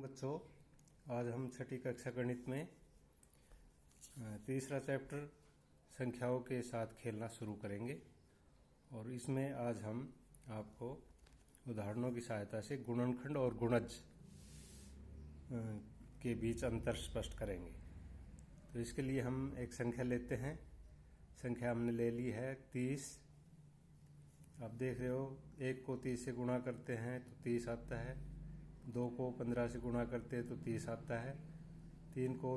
बच्चों, आज हम छठी कक्षा गणित में तीसरा चैप्टर संख्याओं के साथ खेलना शुरू करेंगे। और इसमें आज हम आपको उदाहरणों की सहायता से गुणनखंड और गुणज के बीच अंतर स्पष्ट करेंगे। तो इसके लिए हम एक संख्या लेते हैं। संख्या हमने ले ली है 30। आप देख रहे हो, 1 को 30 से गुणा करते हैं तो 30 आता है, 2 को 15 से गुणा करते हैं तो 30 आता है, 3 को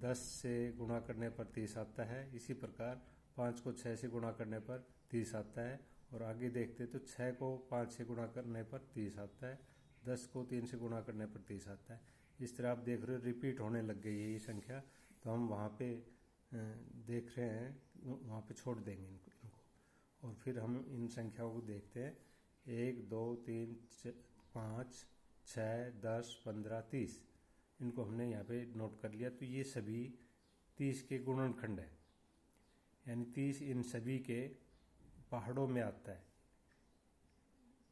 10 से गुणा करने पर 30 आता है। इसी प्रकार 5 को 6 से गुणा करने पर 30 आता है। और आगे देखते तो 6 को 5 से गुणा करने पर 30 आता है, 10 को 3 से गुणा करने पर 30 आता है। इस तरह आप देख रहे हो रिपीट होने लग गई है ये संख्या, तो हम वहाँ पे देख रहे हैं, वहाँ पे छोड़ देंगे इनको। और फिर हम इन संख्याओं को देखते हैं, 1 2 3 5 6 10 15 30। इनको हमने यहाँ पे नोट कर लिया। तो ये सभी 30 के गुणनखंड है, यानी 30 इन सभी के पहाड़ों में आता है।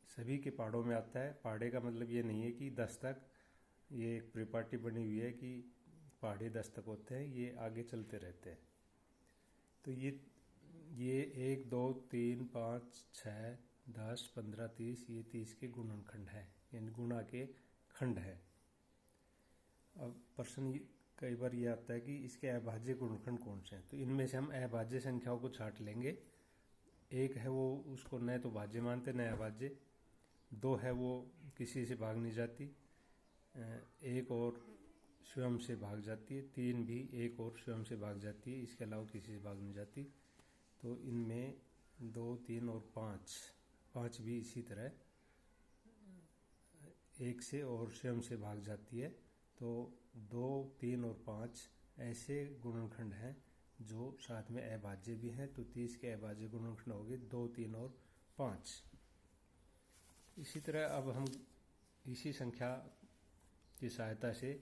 सभी के पहाड़ों में आता है। पहाड़े का मतलब ये नहीं है कि 10 तक, ये एक परिपाटी बनी हुई है कि पहाड़े 10 तक होते हैं, ये आगे चलते रहते हैं। तो ये 1 2 3 5 6 10 15 30, ये 30 के गुणनखंड है, यानी गुणा के खंड है। अब प्रश्न कई बार ये आता है कि इसके अभाज्य गुणनखंड कौन से हैं। तो इनमें से हम अभाज्य संख्याओं को छांट लेंगे। एक है वो, उसको न तो भाज्य मानते न अभाज्य। 2 है वो किसी से भाग नहीं जाती, 1 और स्वयं से भाग जाती है। 3 भी 1 और स्वयं से भाग जाती है, इसके अलावा किसी से भाग नहीं जाती। तो इनमें 2 3 और 5 भी इसी तरह 1 से और स्वयं से भाग जाती है। तो 2 3 और 5 ऐसे गुणनखंड हैं जो साथ में अभाज्य भी हैं। तो 30 के अभाज्य गुणनखंड हो गए 2 3 और 5। इसी तरह अब हम इसी संख्या की सहायता से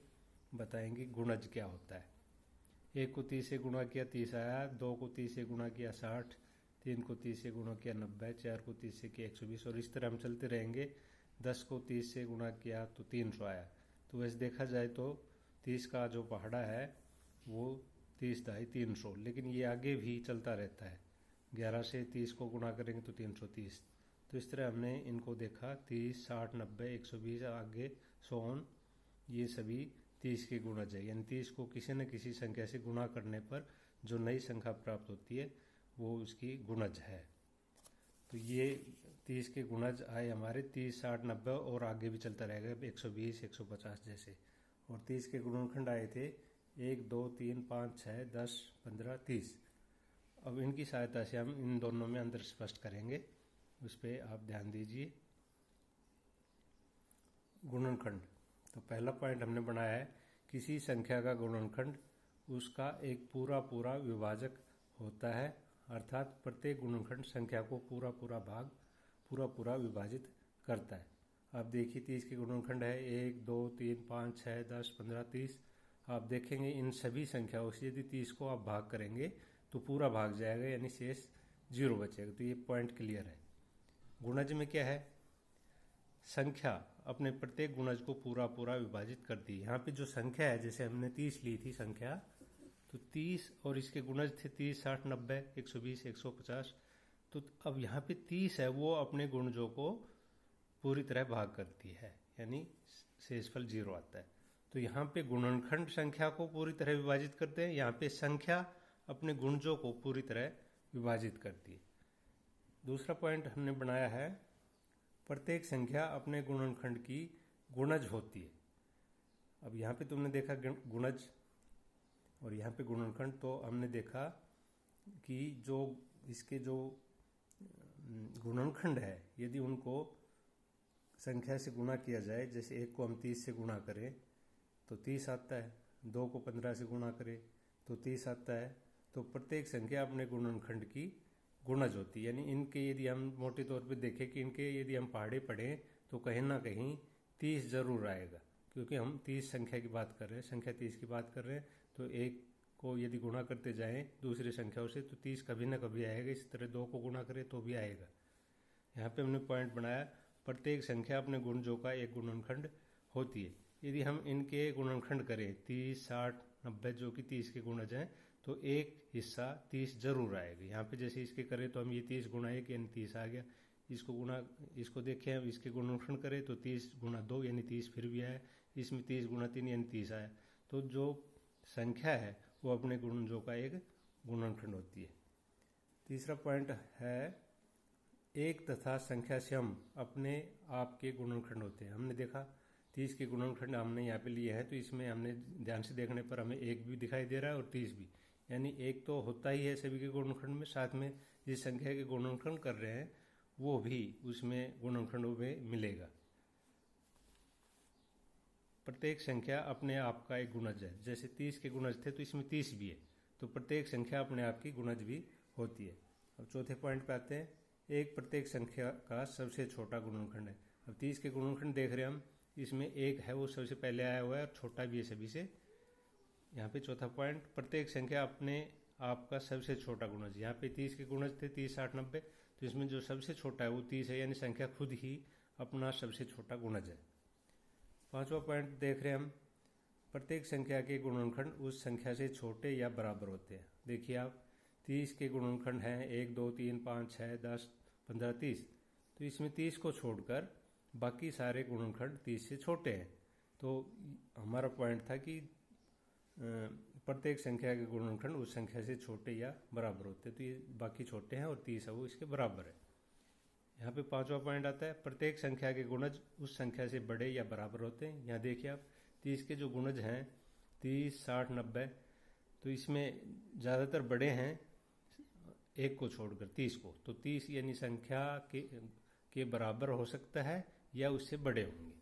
बताएंगे गुणज क्या होता है। 1 को 30 से गुणा किया 30 आया, 2 को 30 से गुणा किया 60, 3 को 30 से गुणा किया 90, 4 को 30 से किया 120। और इस तरह हम चलते रहेंगे। 10 को 30 से गुणा किया तो 300 आया। तो वैसे देखा जाए तो 30 का जो पहाड़ा है वो 30 ढाई 300, लेकिन ये आगे भी चलता रहता है। 11 से 30 को गुणा करेंगे तो 330। तो इस तरह हमने इनको देखा, 30 60 90 120 आगे 100, ये सभी 30 के गुणज है। यानी 30 को किसी न किसी संख्या से गुणा करने पर जो नई संख्या प्राप्त होती है वो उसकी गुणज है। तो ये 30 के गुणज आए हमारे 30 60 90 और आगे भी चलता रहेगा 120 150 जैसे। और 30 के गुणनखंड आए थे 1 2 3 5 6 10 15 30। अब इनकी सहायता से हम इन दोनों में अंतर स्पष्ट करेंगे, उस पर आप ध्यान दीजिए। गुणनखंड, तो पहला पॉइंट हमने बनाया है, किसी संख्या का गुणनखंड उसका एक पूरा विभाजक होता है, अर्थात प्रत्येक गुणनखंड संख्या को पूरा विभाजित करता है। आप देखिए 30 के गुणनखंड है 1 2 3 5 6 10 15 30। आप देखेंगे इन सभी संख्याओं से यदि 30 को आप भाग करेंगे तो पूरा भाग जाएगा, यानी शेष 0 बचेगा। तो ये पॉइंट क्लियर है। गुणज में क्या है, संख्या अपने प्रत्येक गुणज को पूरा विभाजित करती है। यहाँ पे जो संख्या है, जैसे हमने 30 ली थी संख्या, तो 30 और इसके गुणज थे 30 60 90 120 150। तो अब यहाँ पे 30 है, वो अपने गुणजों को पूरी तरह भाग करती है, यानी शेषफल 0 आता है। तो यहाँ पे गुणनखंड संख्या को पूरी तरह विभाजित करते हैं, यहाँ पे संख्या अपने गुणजों को पूरी तरह विभाजित करती है। दूसरा पॉइंट हमने बनाया है, प्रत्येक संख्या अपने गुणनखंड की गुणज होती है। अब यहाँ पे तुमने देखा गुणज और यहाँ पे गुणनखंड, तो हमने देखा कि जो इसके जो गुणनखंड है, यदि उनको संख्या से गुणा किया जाए, जैसे 1 को हम 30 से गुणा करें तो 30 आता है, 2 को 15 से गुणा करें तो 30 आता है। तो प्रत्येक संख्या अपने गुणनखंड की गुणज होती है। यानी इनके यदि हम मोटे तौर पे देखें कि इनके यदि हम पहाड़े पढ़ें तो कहीं ना कहीं 30 जरूर आएगा, क्योंकि हम 30 संख्या की बात कर रहे हैं, संख्या 30 की बात कर रहे हैं। तो 1 को यदि गुणा करते जाएं दूसरी संख्याओं से तो 30 कभी ना कभी आएगा। इसी तरह 2 को गुणा करें तो भी आएगा। यहाँ पे हमने पॉइंट बनाया, प्रत्येक संख्या अपने गुणजों का एक गुणनखंड होती है। यदि हम इनके गुणनखंड करें 30, 60, 90 जो कि 30 के गुणज हैं, तो एक हिस्सा 30 जरूर आएगा। यहाँ पे जैसे इसके करें तो हम ये 30 गुणा 1 यानी 30 आ गया। इसको देखें हम इसके गुणनखंड करें तो 30 गुणा 2 यानी 30 फिर भी आया। इसमें 30 गुणा 3 यानी 30 आया। तो जो संख्या है वो अपने गुणजों का एक गुणनखंड होती है। तीसरा पॉइंट है एक तथा संख्या सम अपने आप के गुणनखंड होते हैं। हमने देखा 30 के गुणनखंड हमने यहाँ पे लिए हैं, तो इसमें हमने ध्यान से देखने पर हमें 1 भी दिखाई दे रहा है और 30 भी, यानी 1 तो होता ही है सभी के गुणनखंड में, साथ में जिस संख्या के गुणनखंड कर रहे हैं वो भी उसमें गुणनखंडों में मिलेगा। प्रत्येक संख्या अपने आप का एक गुणज है। जैसे 30 के गुणज थे तो इसमें 30 भी है, तो प्रत्येक संख्या अपने आप की गुणज भी होती है। अब चौथे पॉइंट पे आते हैं, एक प्रत्येक संख्या का सबसे छोटा गुणनखंड है। अब 30 के गुणनखंड देख रहे हैं हम, इसमें एक है वो सबसे पहले आया हुआ है और छोटा भी है सभी से। यहाँ पे चौथा पॉइंट, प्रत्येक संख्या अपने आप का सबसे छोटा गुणज। यहाँ पे 30 के गुणज थे 30, 60, 90, तो इसमें जो सबसे छोटा है वो 30 है, यानी संख्या खुद ही अपना सबसे छोटा गुणज है। पांचवा पॉइंट देख रहे हैं हम, प्रत्येक संख्या के गुणनखंड उस संख्या से छोटे या बराबर होते हैं। देखिए आप 30 के गुणनखंड हैं 1, 2, 3, 5, 6, 10, 15, 30, तो इसमें 30 को छोड़कर बाकी सारे गुणनखंड 30 से छोटे हैं। तो हमारा पॉइंट था कि प्रत्येक संख्या के गुणनखंड उस संख्या से छोटे या बराबर होते हैं, तो ये बाकी छोटे हैं और 30 है वो इसके बराबर है। यहाँ पे पांचवा पॉइंट आता है, प्रत्येक संख्या के गुणज उस संख्या से बड़े या बराबर होते हैं। यहाँ देखिए आप 30 के जो गुणज हैं 30, 60, 90, तो इसमें ज़्यादातर बड़े हैं एक को छोड़कर 30 को, तो 30 यानी संख्या के बराबर हो सकता है या उससे बड़े होंगे।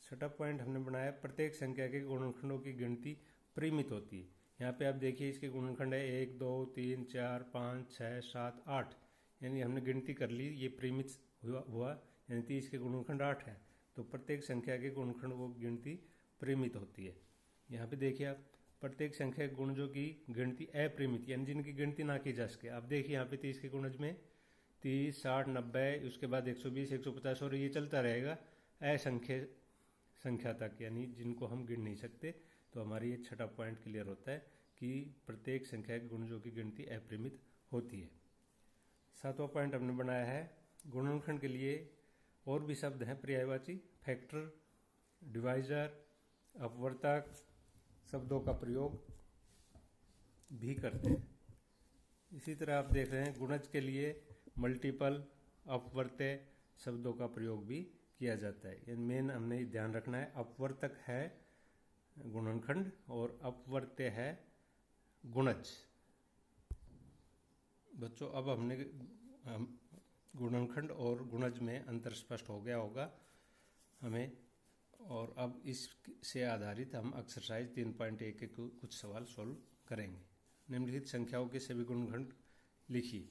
छठा पॉइंट हमने बनाया, प्रत्येक संख्या के गुणनखंडों की गिनती परिमित होती है। यहाँ पे आप देखिए इसके गुणनखंड है 1, 2, 3, 4, 5, 6, 7, 8, यानी हमने गिनती कर ली, ये परिमित हुआ यानी 30 के गुणनखंड 8 है, तो प्रत्येक संख्या के गुणनखंड को गिनती परिमित होती है। यहाँ पे देखिए आप प्रत्येक संख्या के गुणजों की गिनती अपरिमित, यानी जिनकी गिनती ना की जा सके। आप देखिए यहाँ पे 30 के गुणज में 30, 60, 90, उसके बाद 120, 150 और ये चलता रहेगा असंख्य संख्या तक, यानी जिनको हम गिन नहीं सकते। तो हमारी ये छठा पॉइंट क्लियर होता है कि प्रत्येक संख्या के गुणजों की गिनती अपरिमित होती है। सातवां पॉइंट हमने बनाया है, गुणनखंड के लिए और भी शब्द हैं पर्यायवाची, फैक्टर, डिवाइजर, अपवर्तक शब्दों का प्रयोग भी करते हैं। इसी तरह आप देख रहे हैं गुणज के लिए मल्टीपल, अपवर्त्य शब्दों का प्रयोग भी किया जाता है। ये मेन हमने ध्यान रखना है, अपवर्तक है गुणनखंड और अपवर्त्य है गुणज। बच्चों अब हमने गुणनखंड और गुणज में अंतर स्पष्ट हो गया होगा हमें, और अब इससे आधारित हम एक्सरसाइज 3.1 के कुछ सवाल सोल्व करेंगे। निम्नलिखित संख्याओं के सभी गुणनखंड लिखिए।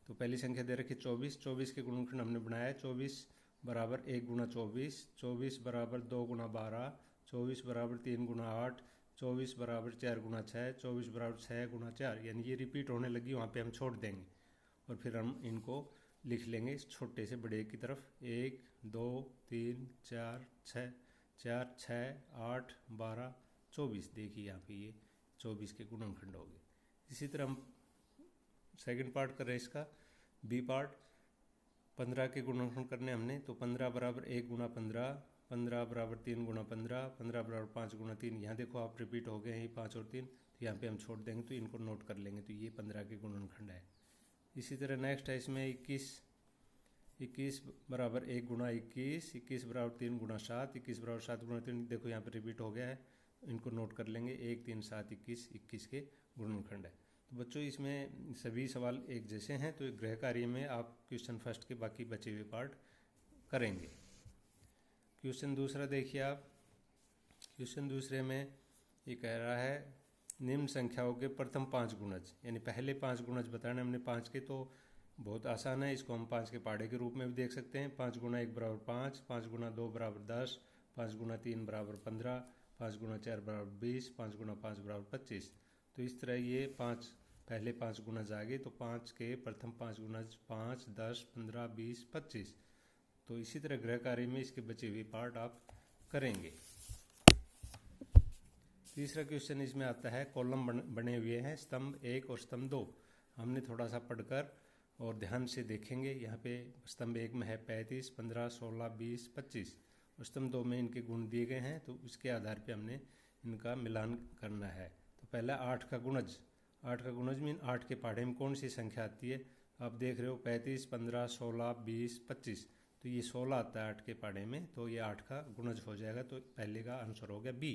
तो पहली संख्या दे रखी 24, 24 के गुणनखंड हमने बनाया है 24 बराबर 1 गुणा 24, 24 बराबर 2 गुणा 12, 24 बराबर 3 गुणा 8, 24 बराबर 4 गुणा 6, 24 बराबर 6 गुणा 4, यानी ये रिपीट होने लगी, वहाँ पे हम छोड़ देंगे और फिर हम इनको लिख लेंगे छोटे से बड़े की तरफ। 1, 2, 3, 4, 6, 4, 6, 8, 12, 24। देखिए यहाँ पे ये 24 के गुणनखंड हो गए। इसी तरह हम सेकंड पार्ट कर रहे हैं इसका, बी पार्ट। 15 के गुणनखंड करने हमने, तो 15 बराबर 1 गुणा 15, 15 बराबर 3 गुणा 15, 15 बराबर 5 गुणा 3। यहाँ देखो आप रिपीट हो गए हैं 5 और 3, तो यहाँ पे हम छोड़ देंगे, तो इनको नोट कर लेंगे, तो ये 15 के गुणनखंड है। इसी तरह नेक्स्ट है इसमें 21 बराबर 1 गुणा 21, 21 बराबर 3 गुणा 7, 21 बराबर 7 गुणा 3। देखो यहाँ पे रिपीट हो गया है, इनको नोट कर लेंगे। 1, 3, 7, 21, 21 के गुणनखंड है। तो बच्चों इसमें सभी सवाल एक जैसे हैं, तो गृह कार्य में आप क्वेश्चन फर्स्ट के बाकी बचे हुए पार्ट करेंगे। क्वेश्चन दूसरा देखिए आप, क्वेश्चन दूसरे में ये कह रहा है निम्न संख्याओं के प्रथम 5 गुणज, यानी पहले 5 गुणज बताने हमने 5 के, तो बहुत आसान है, इसको हम 5 के पहाड़े के रूप में भी देख सकते हैं। 5 गुणा 1 बराबर 5, 5 गुणा 2 बराबर 10, 5 गुणा 3 बराबर 15, 5 गुणा 4 बराबर 20, 5 गुणा 5 बराबर 25। तो इस तरह ये पहले 5 गुणज आ गए, तो 5 के प्रथम 5 गुणज 5, 10, 15, 20, 25। तो इसी तरह गृह कार्य में इसके बचे हुए पार्ट आप करेंगे। तीसरा क्वेश्चन इसमें आता है, कॉलम बने हुए हैं स्तंभ 1 और स्तंभ 2। हमने थोड़ा सा पढ़कर और ध्यान से देखेंगे। यहाँ पे स्तंभ 1 में है 35, 15, 16, 20, 25 और स्तंभ 2 में इनके गुण दिए गए हैं, तो उसके आधार पे हमने इनका मिलान करना है। तो पहला 8 का गुणज। 8 का गुणज मीन 8 के पहाड़े में कौन सी संख्या आती है? आप देख रहे हो 35, 15, 16, 20, 25, तो ये 16 आता है 8 के पहाड़े में, तो ये 8 का गुणज हो जाएगा। तो पहले का आंसर हो गया बी।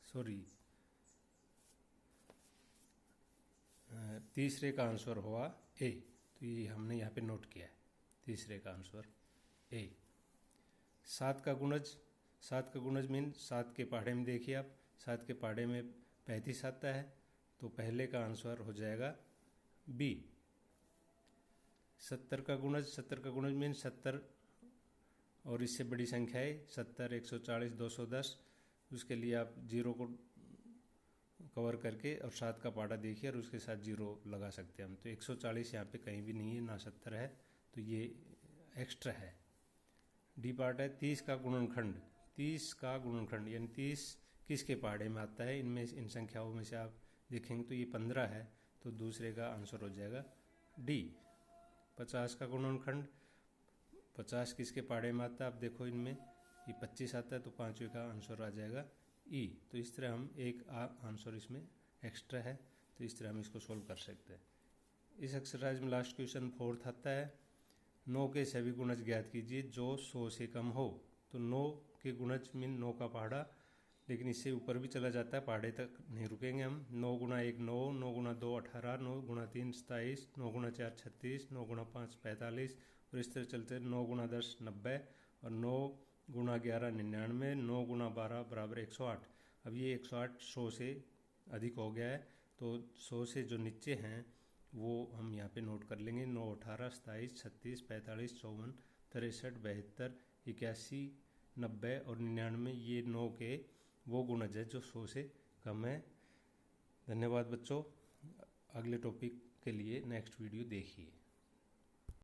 सॉरी, तीसरे का आंसर हुआ ए, तो ये हमने यहाँ पे नोट किया है, तीसरे का आंसर ए। 7 का गुणज। 7 का गुणज मीन 7 के पहाड़े में देखिए आप, 7 के पहाड़े में 35 आता है, तो पहले का आंसर हो जाएगा बी। 70 का गुणज। 70 का गुणज मीन 70 और इससे बड़ी संख्या है 70, 140, 210, उसके लिए आप जीरो को कवर करके और 7 का पहाड़ा देखिए और उसके साथ जीरो लगा सकते हैं हम। तो 140 यहाँ पे कहीं भी नहीं है, ना 70 है, तो ये एक्स्ट्रा है। डी पार्ट है 30 का गुणनखंड। 30 का गुणनखंड यानी 30 किसके पहाड़े में आता है? इनमें इन संख्याओं में से आप देखेंगे तो ये 15 है, तो दूसरे का आंसर हो जाएगा डी। 50 का गुणनखंड। 50 किसके पहाड़े में आता है? आप देखो इनमें ये 25 आता है, तो पांचवे का आंसर आ जाएगा ई। तो इस तरह हम एक आंसर इसमें एक्स्ट्रा है, तो इस तरह हम इसको सोल्व कर सकते हैं। इस एक्सरसाइज में लास्ट क्वेश्चन 4 आता है, 9 के सभी गुणज ज्ञात कीजिए जो 100 से कम हो। तो 9 के गुणज मीन 9 का पहाड़ा, लेकिन इससे ऊपर भी चला जाता है, पहाड़े तक नहीं रुकेंगे हम। 9 गुणा 1 9, 9 गुणा 2 18, 9 गुणा 3 27, 9 गुणा 4 36, 9 गुणा 5 45 और इस तरह चलते 9 गुणा 10 90 और 9 गुणा 11 99, 9 गुणा 12 बराबर 108। अब ये 108 100 से अधिक हो गया है, तो 100 से जो नीचे हैं वो हम यहाँ पे नोट कर लेंगे। 9 18 27 36 45 54 63 72 81 90 और 99, ये 9 के वो गुणज है जो 100 से कम है। धन्यवाद बच्चों। अगले टॉपिक के लिए नेक्स्ट वीडियो देखिए।